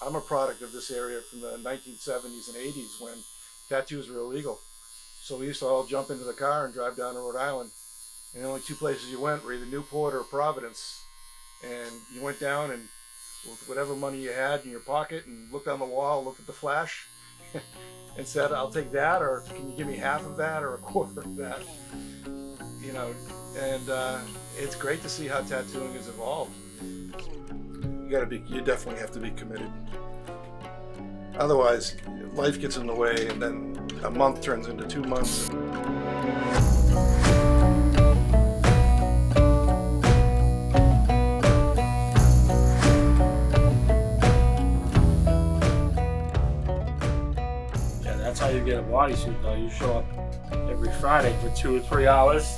I'm a product of this area from the 1970s and 80s when tattoos were illegal. So we used to all jump into the car and drive down to Rhode Island. And the only two places you went were either Newport or Providence. And you went down and with whatever money you had in your pocket and looked on the wall, looked at the flash and said, I'll take that, or can you give me half of that or a quarter of that? You know, and it's great to see how tattooing has evolved. You definitely have to be committed. Otherwise, life gets in the way, and then a month turns into 2 months. Yeah, that's how you get a bodysuit, though. You show up every Friday for 2 or 3 hours.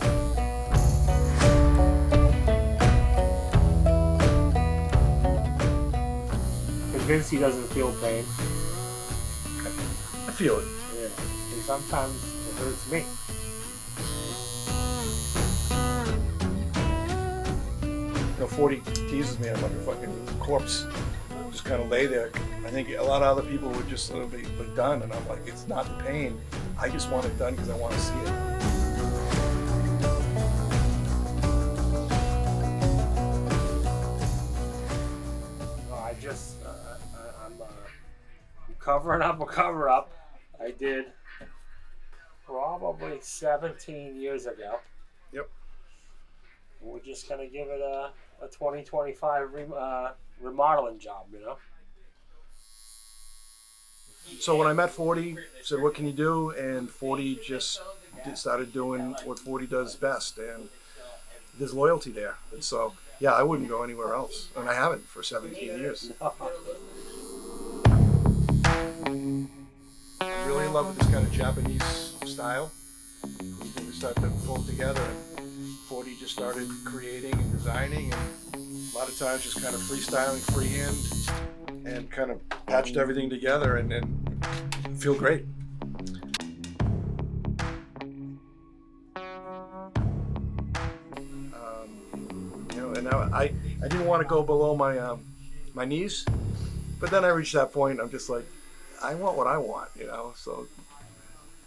Convinced he doesn't feel pain. I feel it. Yeah, and sometimes it hurts me. You know, 40 teases me. I'm like a fucking corpse. Just kind of lay there. I think a lot of other people would just be done, and I'm like, it's not the pain. I just want it done because I want to see it. I'm covering up a cover-up. I did probably 17 years ago. Yep. We're just gonna give it a 2025 remodeling job, you know. So when I met 40, said, what can you do? And 40 just started doing what 40 does best. And there's loyalty there. And so, yeah, I wouldn't go anywhere else. And I haven't for 17 years. I'm really in love with this kind of Japanese style. We start to pull it together. And 40 just started creating and designing. And a lot of times just kind of freestyling, freehand. And kind of patched everything together and feel great. You know, and I didn't want to go below my knees, but then I reached that point. I'm just like, I want what I want, you know. So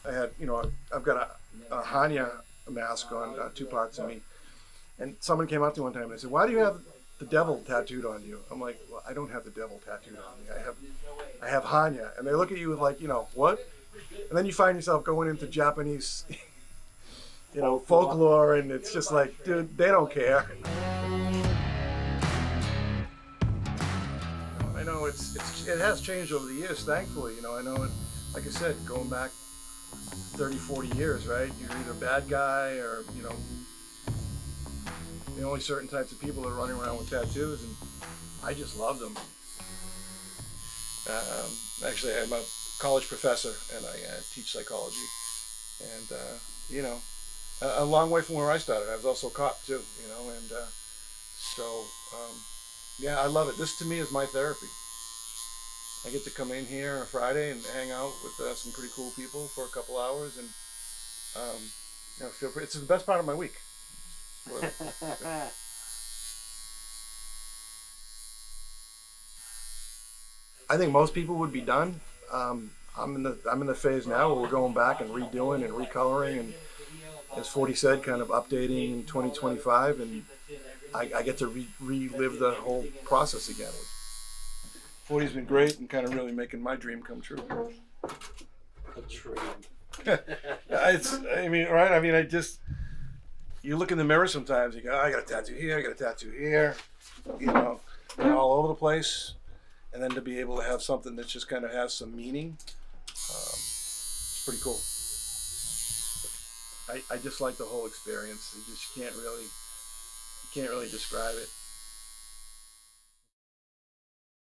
I had, you know, I've got a Hannya mask on 2 parts of me, and someone came up to me one time and they said, "Why do you have the devil tattooed on you?" I'm like, well, I don't have the devil tattooed on me. I have Hannya. And they look at you with like, you know, what? And then you find yourself going into Japanese, you know, folklore, and it's just like, dude, they don't care. I know it has changed over the years, thankfully. You know, I know it, like I said, going back 30, 40 years, right? You're either a bad guy or, you know, the only certain types of people that are running around with tattoos, and I just love them. Actually, I'm a college professor, and I teach psychology. And, you know, a long way from where I started. I was also a cop, too, you know, and yeah, I love it. This, to me, is my therapy. I get to come in here on a Friday and hang out with some pretty cool people for a couple hours, and, you know, feel it's the best part of my week. I think most people would be done. I'm in the phase now where we're going back and redoing and recoloring, and as 40 said, kind of updating in 2025, and I get to relive the whole process again. 40's been great and kind of really making my dream come true. A dream. I mean, right? I mean, you look in the mirror sometimes, you go, oh, I got a tattoo here, I got a tattoo here, you know, and all over the place. And then to be able to have something that just kind of has some meaning, it's pretty cool. I just like the whole experience. You can't really describe it.